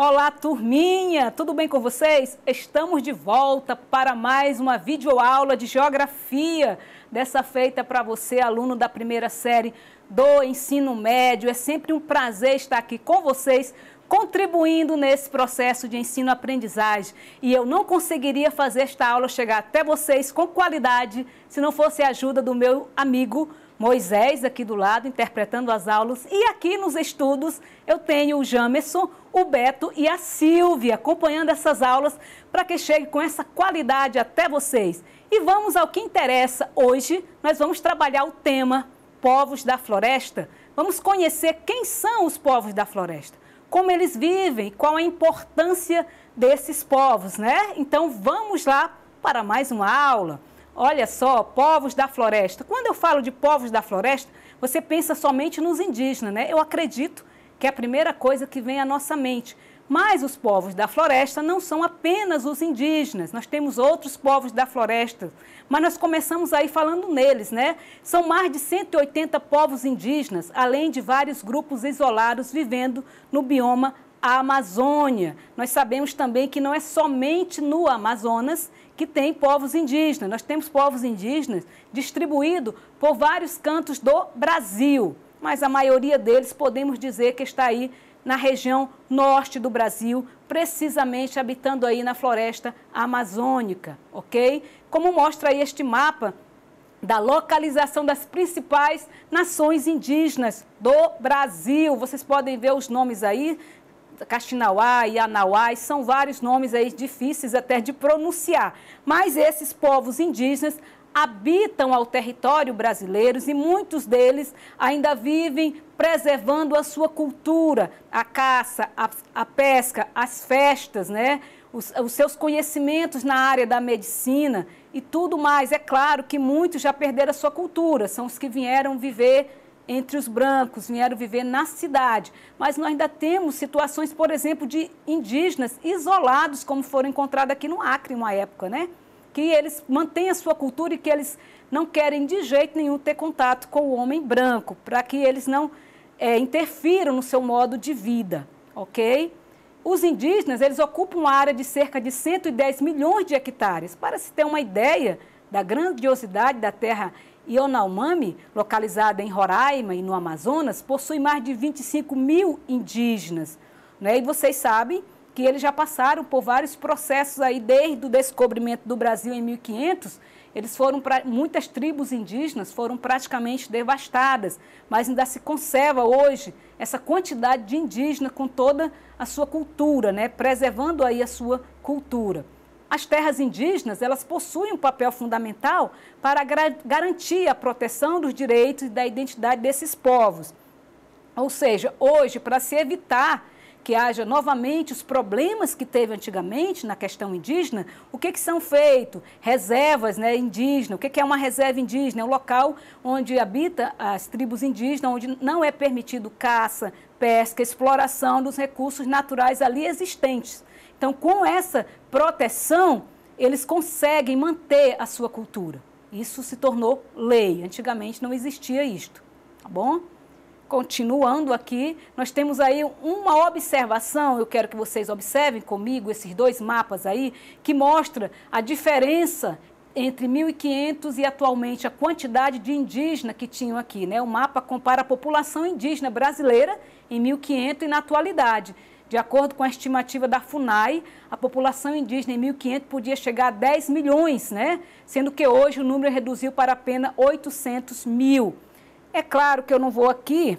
Olá, turminha! Tudo bem com vocês? Estamos de volta para mais uma videoaula de Geografia, dessa feita para você, aluno da primeira série do ensino médio. É sempre um prazer estar aqui com vocês, contribuindo nesse processo de ensino-aprendizagem. E eu não conseguiria fazer esta aula chegar até vocês com qualidade se não fosse a ajuda do meu amigo Moisés, aqui do lado, interpretando as aulas. E aqui nos estudos eu tenho o Jamerson, o Beto e a Silvia acompanhando essas aulas para que chegue com essa qualidade até vocês. E vamos ao que interessa. Hoje nós vamos trabalhar o tema Povos da Floresta. Vamos conhecer quem são os povos da floresta, como eles vivem, qual a importância desses povos, né? Então vamos lá para mais uma aula. Olha só, povos da floresta. Quando eu falo de povos da floresta, você pensa somente nos indígenas, né? Eu acredito que é a primeira coisa que vem à nossa mente. Mas os povos da floresta não são apenas os indígenas. Nós temos outros povos da floresta, mas nós começamos aí falando neles, né? São mais de 180 povos indígenas, além de vários grupos isolados vivendo no bioma Amazônia. Nós sabemos também que não é somente no Amazonas que tem povos indígenas. Nós temos povos indígenas distribuídos por vários cantos do Brasil, mas a maioria deles podemos dizer que está aí na região norte do Brasil, precisamente habitando aí na floresta amazônica, ok? Como mostra aí este mapa da localização das principais nações indígenas do Brasil. Vocês podem ver os nomes aí, Caxinauá, Ianauá, são vários nomes aí difíceis até de pronunciar. Mas esses povos indígenas habitam ao território brasileiro e muitos deles ainda vivem preservando a sua cultura, a caça, a pesca, as festas, né? Os seus conhecimentos na área da medicina e tudo mais. É claro que muitos já perderam a sua cultura, são os que vieram viver entre os brancos, vieram viver na cidade. Mas nós ainda temos situações, por exemplo, de indígenas isolados, como foram encontrados aqui no Acre, uma época, né? Que eles mantêm a sua cultura e que eles não querem de jeito nenhum ter contato com o homem branco, para que eles não interfiram no seu modo de vida, ok? Os indígenas, eles ocupam uma área de cerca de 110 milhões de hectares. Para se ter uma ideia da grandiosidade da terra Yanomami, localizada em Roraima e no Amazonas, possui mais de 25 mil indígenas, né? E vocês sabem que eles já passaram por vários processos aí, desde o descobrimento do Brasil em 1500, muitas tribos indígenas foram praticamente devastadas, mas ainda se conserva hoje essa quantidade de indígenas com toda a sua cultura, né? Preservando aí a sua cultura. As terras indígenas, elas possuem um papel fundamental para garantir a proteção dos direitos e da identidade desses povos. Ou seja, hoje, para se evitar que haja novamente os problemas que teve antigamente na questão indígena, o que são feitos? Reservas, né, indígenas. O que é uma reserva indígena? É um local onde habita as tribos indígenas, onde não é permitido caça, pesca, exploração dos recursos naturais ali existentes. Então, com essa proteção, eles conseguem manter a sua cultura. Isso se tornou lei. Antigamente não existia isto, tá bom? Continuando aqui, nós temos aí uma observação, eu quero que vocês observem comigo esses dois mapas aí, que mostra a diferença entre 1500 e atualmente a quantidade de indígenas que tinham aqui, né? O mapa compara a população indígena brasileira em 1500 e na atualidade. De acordo com a estimativa da FUNAI, a população indígena em 1500 podia chegar a 10 milhões, né? Sendo que hoje o número reduziu para apenas 800 mil. É claro que eu não vou aqui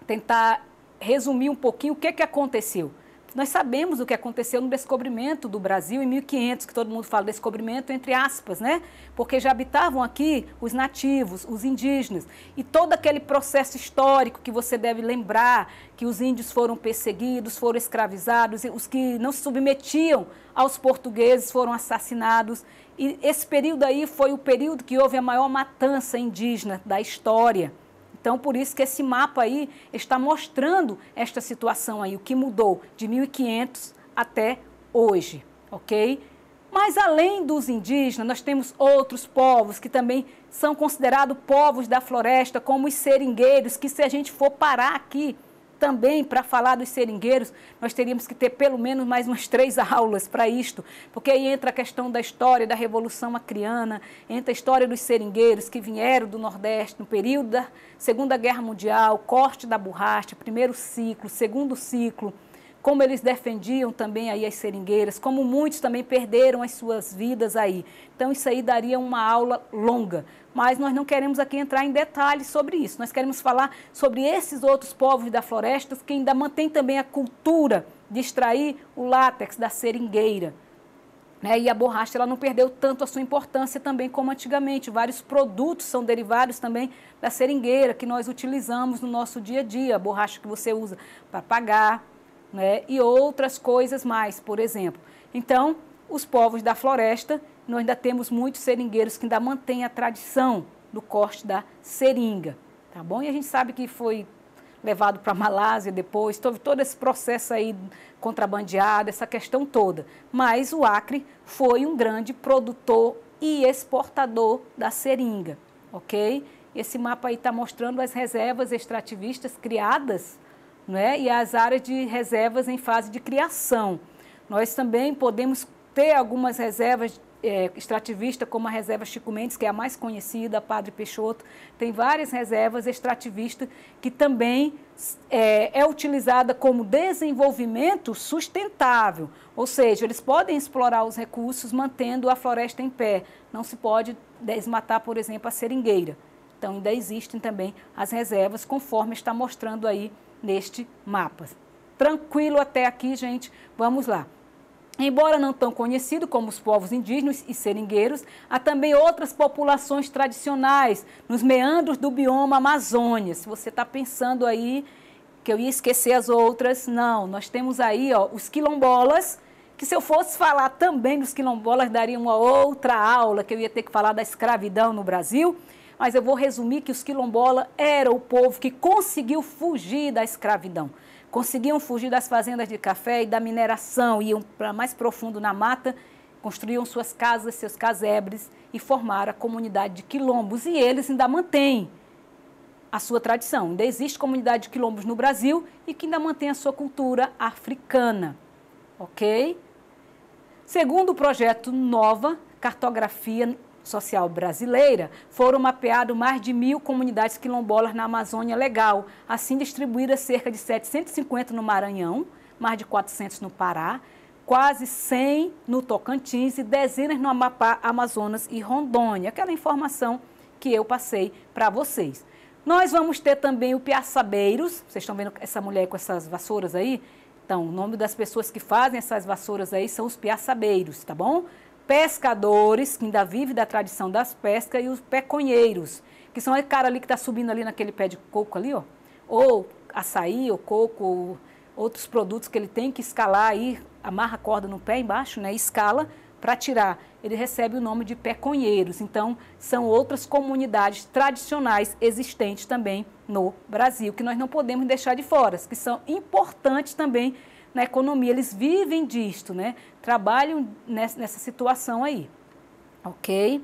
tentar resumir um pouquinho o que aconteceu. Nós sabemos o que aconteceu no descobrimento do Brasil em 1500, que todo mundo fala descobrimento entre aspas, né? Porque já habitavam aqui os nativos, os indígenas. E todo aquele processo histórico que você deve lembrar, que os índios foram perseguidos, foram escravizados, os que não se submetiam aos portugueses foram assassinados. E esse período aí foi o período que houve a maior matança indígena da história. Então, por isso que esse mapa aí está mostrando esta situação aí, o que mudou de 1500 até hoje, ok? Mas, além dos indígenas, nós temos outros povos que também são considerados povos da floresta, como os seringueiros, que se a gente for parar aqui também, para falar dos seringueiros, nós teríamos que ter pelo menos mais umas 3 aulas para isto, porque aí entra a questão da história da Revolução Acreana, entra a história dos seringueiros que vieram do Nordeste no período da Segunda Guerra Mundial, corte da borracha, primeiro ciclo, segundo ciclo, como eles defendiam também aí as seringueiras, como muitos também perderam as suas vidas aí. Então, isso aí daria uma aula longa, mas nós não queremos aqui entrar em detalhes sobre isso. Nós queremos falar sobre esses outros povos da floresta que ainda mantêm também a cultura de extrair o látex da seringueira. Né? E a borracha ela não perdeu tanto a sua importância também como antigamente. Vários produtos são derivados também da seringueira que nós utilizamos no nosso dia a dia. A borracha que você usa para pagar, né? E outras coisas mais, por exemplo. Então, os povos da floresta, nós ainda temos muitos seringueiros que ainda mantêm a tradição do corte da seringa, tá bom? E a gente sabe que foi levado para a Malásia depois, teve todo esse processo aí contrabandeado, essa questão toda. Mas o Acre foi um grande produtor e exportador da seringa, ok? Esse mapa aí está mostrando as reservas extrativistas criadas, né, e as áreas de reservas em fase de criação. Nós também podemos ter algumas reservas extrativistas, como a reserva Chico Mendes, que é a mais conhecida, Padre Peixoto. Tem várias reservas extrativistas que também é utilizada como desenvolvimento sustentável, ou seja, eles podem explorar os recursos mantendo a floresta em pé. Não se pode desmatar, por exemplo, a seringueira. Então, ainda existem também as reservas, conforme está mostrando aí neste mapa. Tranquilo até aqui, gente? Vamos lá. Embora não tão conhecido como os povos indígenas e seringueiros, há também outras populações tradicionais nos meandros do bioma Amazônia. Se você está pensando aí que eu ia esquecer as outras, não. Nós temos aí os quilombolas, que se eu fosse falar também dos quilombolas, daria uma outra aula, que eu ia ter que falar da escravidão no Brasil. Mas eu vou resumir que os quilombolas eram o povo que conseguiu fugir da escravidão. Conseguiam fugir das fazendas de café e da mineração, iam para mais profundo na mata, construíam suas casas, seus casebres e formaram a comunidade de quilombos. E eles ainda mantêm a sua tradição. Ainda existe comunidade de quilombos no Brasil e que ainda mantém a sua cultura africana. Ok? Segundo o projeto Nova Cartografia Social Brasileira, foram mapeadas mais de 1.000 comunidades quilombolas na Amazônia Legal, assim distribuídas cerca de 750 no Maranhão, mais de 400 no Pará, quase 100 no Tocantins e dezenas no Amapá, Amazonas e Rondônia. Aquela informação que eu passei para vocês. Nós vamos ter também o Piaçabeiros, vocês estão vendo essa mulher com essas vassouras aí? Então, o nome das pessoas que fazem essas vassouras aí são os Piaçabeiros, tá bom? Pescadores, que ainda vivem da tradição das pescas, e os peconheiros, que são aquele cara ali que está subindo ali naquele pé de coco ali, ó, ou açaí, ou coco, ou outros produtos que ele tem que escalar aí, amarra a corda no pé embaixo, né, escala para tirar. Ele recebe o nome de peconheiros. Então, são outras comunidades tradicionais existentes também no Brasil, que nós não podemos deixar de fora, que são importantes também na economia, eles vivem disto, né? Trabalham nessa situação aí, ok?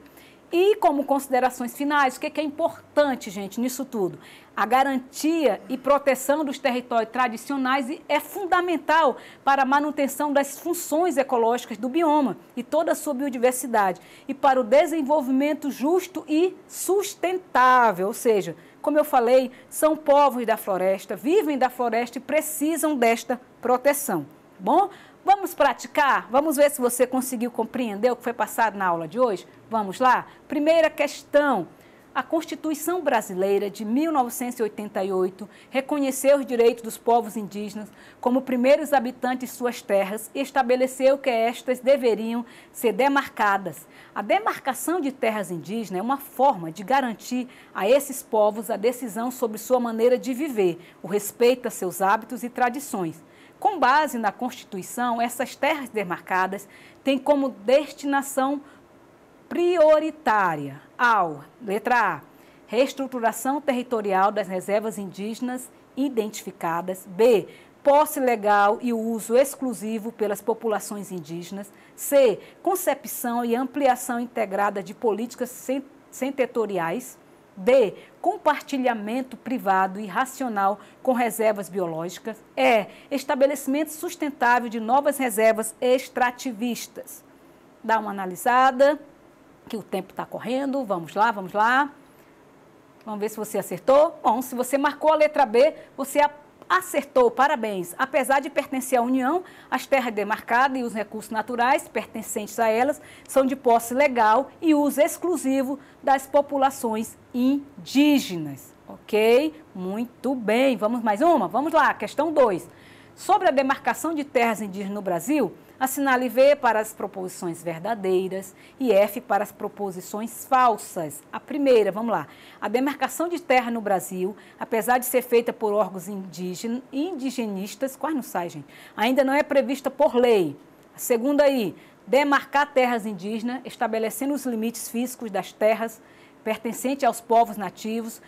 E como considerações finais, o que é importante, gente, nisso tudo? A garantia e proteção dos territórios tradicionais é fundamental para a manutenção das funções ecológicas do bioma e toda a sua biodiversidade e para o desenvolvimento justo e sustentável, ou seja, como eu falei, são povos da floresta, vivem da floresta e precisam desta proteção. Bom, vamos praticar? Vamos ver se você conseguiu compreender o que foi passado na aula de hoje? Vamos lá? Primeira questão. A Constituição Brasileira de 1988 reconheceu os direitos dos povos indígenas como primeiros habitantes de suas terras e estabeleceu que estas deveriam ser demarcadas. A demarcação de terras indígenas é uma forma de garantir a esses povos a decisão sobre sua maneira de viver, o respeito a seus hábitos e tradições. Com base na Constituição, essas terras demarcadas têm como destinação prioritária letra A, reestruturação territorial das reservas indígenas identificadas, B, posse legal e uso exclusivo pelas populações indígenas, C, concepção e ampliação integrada de políticas setoriais, D, compartilhamento privado e racional com reservas biológicas. E, estabelecimento sustentável de novas reservas extrativistas. Dá uma analisada, que o tempo está correndo. Vamos lá, vamos lá. Vamos ver se você acertou. Bom, se você marcou a letra B, você acertou, parabéns. Apesar de pertencer à União, as terras demarcadas e os recursos naturais pertencentes a elas são de posse legal e uso exclusivo das populações indígenas. Ok? Muito bem. Vamos mais uma? Vamos lá, questão 2. Sobre a demarcação de terras indígenas no Brasil, assinale V para as proposições verdadeiras e F para as proposições falsas. A primeira, vamos lá. A demarcação de terra no Brasil, apesar de ser feita por órgãos indigenistas, quase não sai, gente, ainda não é prevista por lei. A segunda aí, demarcar terras indígenas, estabelecendo os limites físicos das terras pertencentes aos povos nativos,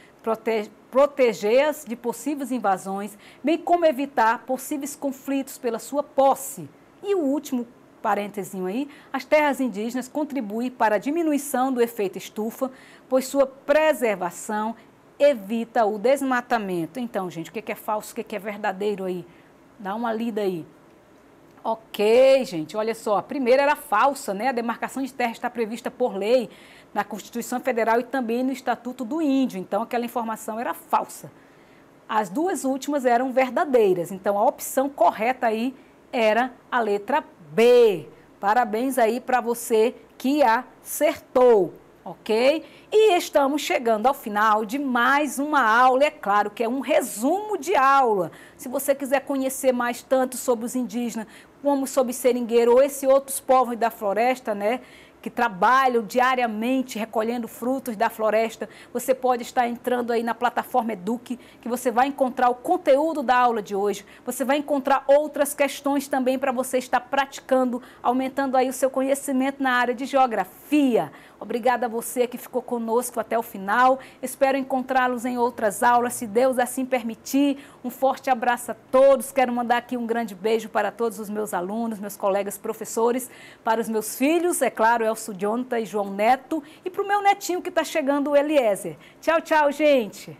proteger-as de possíveis invasões, bem como evitar possíveis conflitos pela sua posse. E o último parênteses aí, as terras indígenas contribuem para a diminuição do efeito estufa, pois sua preservação evita o desmatamento. Então, gente, o que é falso, o que é verdadeiro aí? Dá uma lida aí. Ok, gente, olha só, a primeira era falsa, né? A demarcação de terra está prevista por lei na Constituição Federal e também no Estatuto do Índio, então aquela informação era falsa. As duas últimas eram verdadeiras, então a opção correta aí era a letra B. Parabéns aí para você que acertou, ok? E estamos chegando ao final de mais uma aula, é claro que é um resumo de aula. Se você quiser conhecer mais tanto sobre os indígenas, como sobre seringueiro ou esses outros povos da floresta, né? Que trabalham diariamente recolhendo frutos da floresta, você pode estar entrando aí na plataforma Eduque, que você vai encontrar o conteúdo da aula de hoje, você vai encontrar outras questões também para você estar praticando, aumentando aí o seu conhecimento na área de geografia. Obrigada a você que ficou conosco até o final, espero encontrá-los em outras aulas, se Deus assim permitir. Um forte abraço a todos, quero mandar aqui um grande beijo para todos os meus alunos, meus colegas professores, para os meus filhos, é claro, Elcio Jonathan e João Neto, e para o meu netinho que está chegando, o Eliezer. Tchau, tchau, gente!